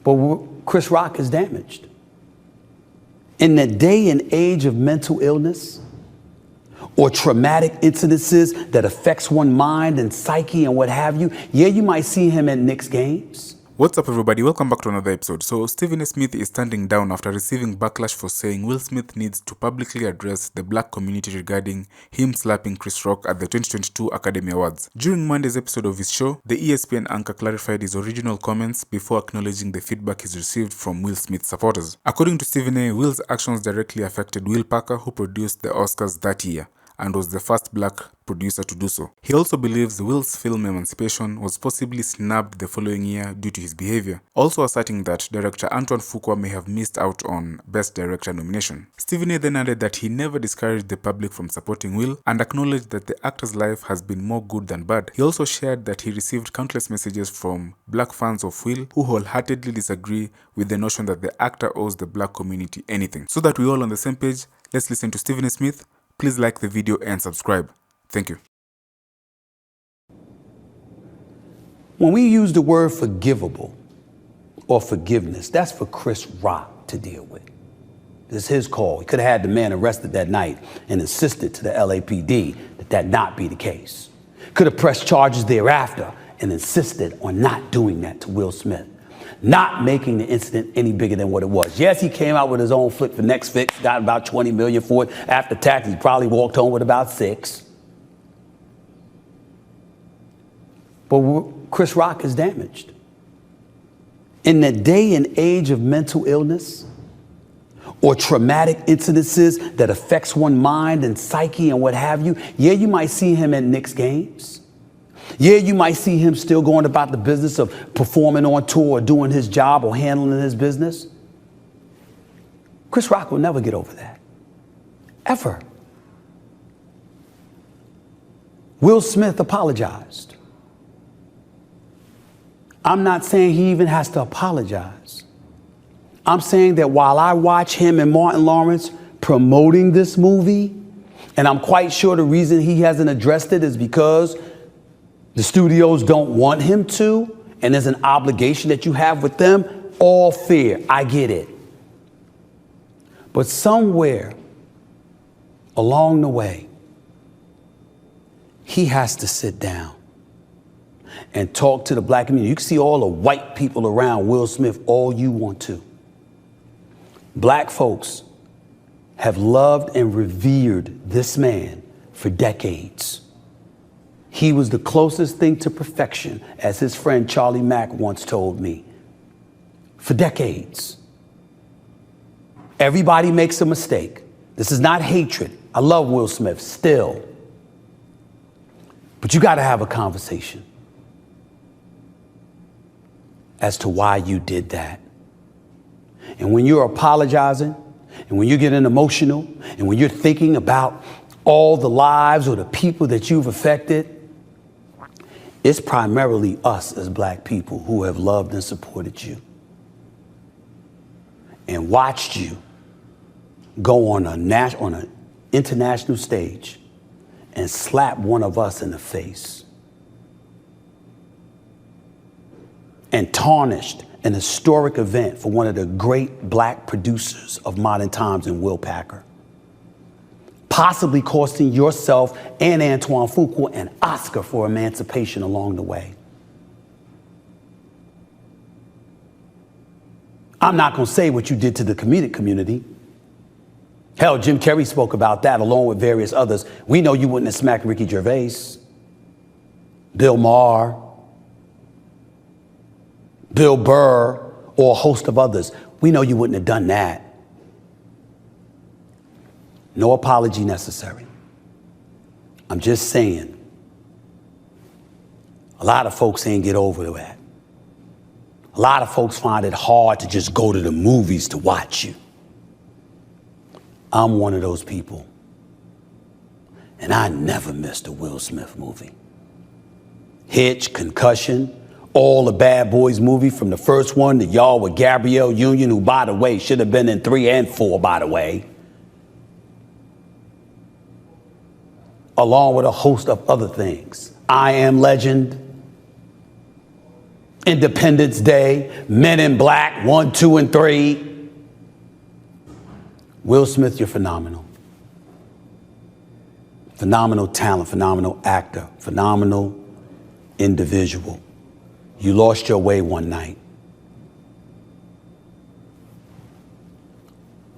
But Chris Rock is damaged. In the day and age of mental illness or traumatic incidences that affects one's mind and psyche and what have you, yeah, you might see him at Knicks games. What's up, everybody? Welcome back to another episode. So Stephen A. Smith is standing down after receiving backlash for saying Will Smith needs to publicly address the black community regarding him slapping Chris Rock at the 2022 Academy Awards. During Monday's episode of his show, the ESPN anchor clarified his original comments before acknowledging the feedback he's received from Will Smith's supporters. According to Stephen A., Will's actions directly affected Will Parker, who produced the Oscars that year and was the first black producer to do so. He also believes Will's film Emancipation was possibly snubbed the following year due to his behavior, also asserting that director Antoine Fuqua may have missed out on Best Director nomination. Stephen A. then added that he never discouraged the public from supporting Will and acknowledged that the actor's life has been more good than bad. He also shared that he received countless messages from black fans of Will who wholeheartedly disagree with the notion that the actor owes the black community anything. So that we're all on the same page, let's listen to Stephen A. Smith. Please like the video and subscribe. Thank you. When we use the word forgivable or forgiveness, that's for Chris Rock to deal with. It's his call. He could have had the man arrested that night and insisted to the LAPD that that not be the case. Could have pressed charges thereafter and insisted on not doing that to Will Smith, not making the incident any bigger than what it was. Yes, he came out with his own flick for next fix, got about $20 million for it. After tax, he probably walked home with about $6. But Chris Rock is damaged. In the day and age of mental illness or traumatic incidences that affects one's mind and psyche and what have you, yeah, you might see him at Knicks games. Yeah, you might see him still going about the business of performing on tour or doing his job or handling his business. Chris Rock will never get over that. Ever. Will Smith apologized. I'm not saying he even has to apologize. I'm saying that while I watch him and Martin Lawrence promoting this movie, and I'm quite sure the reason he hasn't addressed it is because the studios don't want him to, and there's an obligation that you have with them. All fair, I get it. But somewhere along the way, he has to sit down and talk to the black community. You can see all the white people around Will Smith all you want to. Black folks have loved and revered this man for decades. He was the closest thing to perfection, as his friend Charlie Mack once told me, for decades. Everybody makes a mistake. This is not hatred. I love Will Smith still. But you got to have a conversation as to why you did that. And when you're apologizing, and when you're getting emotional, and when you're thinking about all the lives or the people that you've affected, it's primarily us as black people who have loved and supported you and watched you go on an international stage and slap one of us in the face and tarnished an historic event for one of the great black producers of modern times in Will Packer, possibly costing yourself and Antoine Fuqua an Oscar for Emancipation along the way. I'm not going to say what you did to the comedic community. Hell, Jim Carrey spoke about that along with various others. We know you wouldn't have smacked Ricky Gervais, Bill Maher, Bill Burr, or a host of others. We know you wouldn't have done that. No apology necessary. I'm just saying, a lot of folks ain't get over that. A lot of folks find it hard to just go to the movies to watch you. I'm one of those people. And I never missed a Will Smith movie. Hitch, Concussion, all the Bad Boys movie from the first one to Y'all with Gabrielle Union, who, by the way, should have been in 3 and 4, by the way. Along with a host of other things. I Am Legend. Independence Day, Men in Black, 1, 2, and 3. Will Smith, you're phenomenal. Phenomenal talent, phenomenal actor, phenomenal individual. You lost your way one night.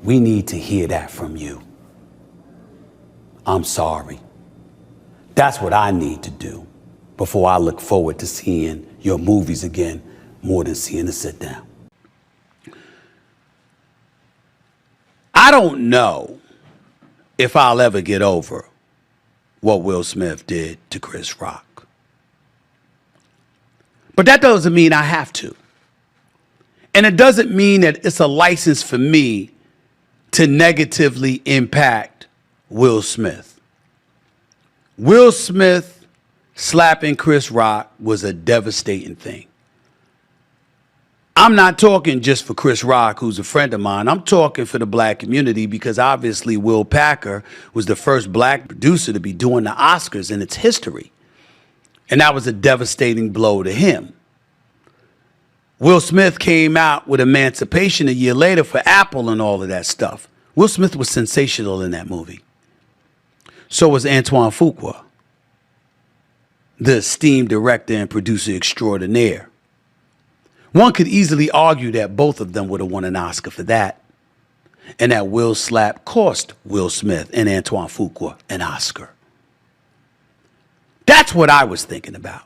We need to hear that from you. I'm sorry. That's what I need to do before I look forward to seeing your movies again, more than seeing a sit down. I don't know if I'll ever get over what Will Smith did to Chris Rock. But that doesn't mean I have to. And it doesn't mean that it's a license for me to negatively impact Will Smith. Will Smith slapping Chris Rock was a devastating thing. I'm not talking just for Chris Rock, who's a friend of mine. I'm talking for the black community because obviously Will Packer was the first black producer to be doing the Oscars in its history. And that was a devastating blow to him. Will Smith came out with Emancipation a year later for Apple and all of that stuff. Will Smith was sensational in that movie. So was Antoine Fuqua, the esteemed director and producer extraordinaire. One could easily argue that both of them would have won an Oscar for that, and that Will slap cost Will Smith and Antoine Fuqua an Oscar. That's what I was thinking about.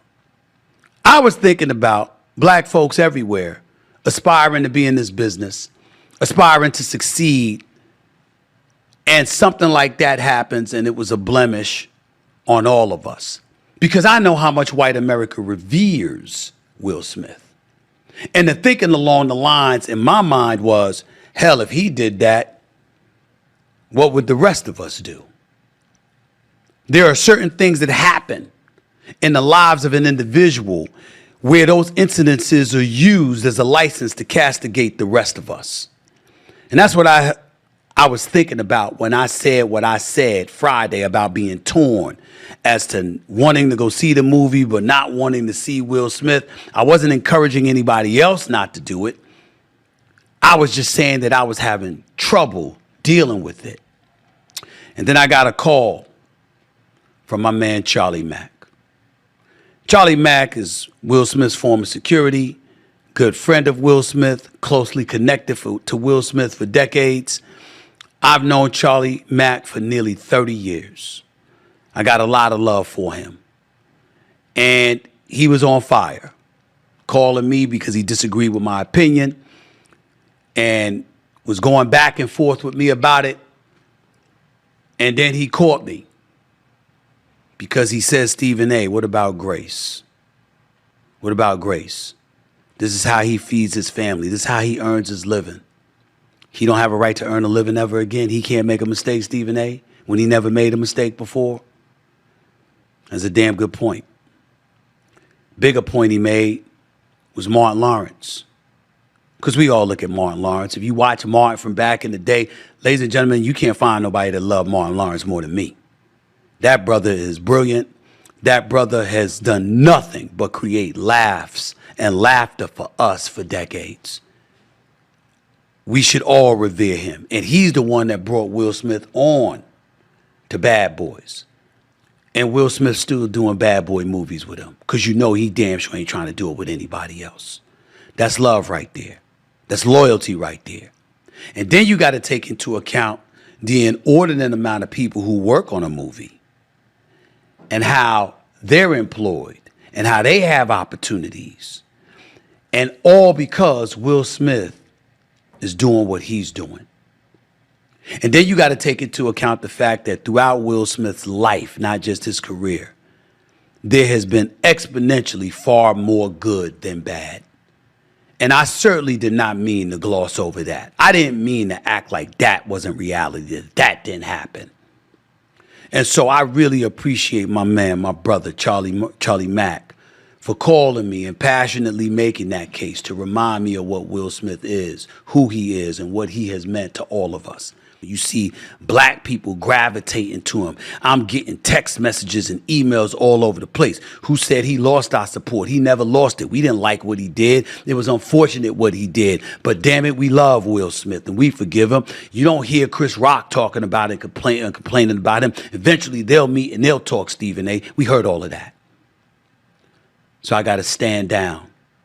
I was thinking about black folks everywhere aspiring to be in this business, aspiring to succeed, and something like that happens and it was a blemish on all of us. Because I know how much white America reveres Will Smith. And the thinking along the lines in my mind was, hell, if he did that, what would the rest of us do? There are certain things that happen in the lives of an individual where those incidences are used as a license to castigate the rest of us. And that's what I was thinking about when I said what I said Friday about being torn as to wanting to go see the movie but not wanting to see Will Smith. I wasn't encouraging anybody else not to do it. I was just saying that I was having trouble dealing with it. And then I got a call from my man Charlie Mack. Charlie Mack is Will Smith's former security, good friend of Will Smith, closely connected to Will Smith for decades. I've known Charlie Mack for nearly 30 years. I got a lot of love for him. And he was on fire, calling me because he disagreed with my opinion and was going back and forth with me about it. And then he caught me because he says, Stephen A., what about Grace? What about Grace? This is how he feeds his family. This is how he earns his living. He don't have a right to earn a living ever again. He can't make a mistake, Stephen A., when he never made a mistake before. That's a damn good point. Bigger point he made was Martin Lawrence. Because we all look at Martin Lawrence. If you watch Martin from back in the day, ladies and gentlemen, you can't find nobody that loved Martin Lawrence more than me. That brother is brilliant. That brother has done nothing but create laughs and laughter for us for decades. We should all revere him. And he's the one that brought Will Smith on to Bad Boys. And Will Smith's still doing Bad Boy movies with him. Because you know he damn sure ain't trying to do it with anybody else. That's love right there. That's loyalty right there. And then you got to take into account the inordinate amount of people who work on a movie and how they're employed and how they have opportunities. And all because Will Smith is doing what he's doing. And then you got to take into account the fact that throughout Will Smith's life, not just his career, there has been exponentially far more good than bad. And I certainly did not mean to gloss over that. I didn't mean to act like that wasn't reality, that that didn't happen. And so I really appreciate my man, my brother, Charlie Mack, for calling me and passionately making that case to remind me of what Will Smith is, who he is, and what he has meant to all of us. You see black people gravitating to him. I'm getting text messages and emails all over the place. Who said he lost our support? He never lost it. We didn't like what he did. It was unfortunate what he did. But damn it, we love Will Smith and we forgive him. You don't hear Chris Rock talking about it and complaining about him. Eventually they'll meet and they'll talk, Stephen A. We heard all of that. So I got to stand down.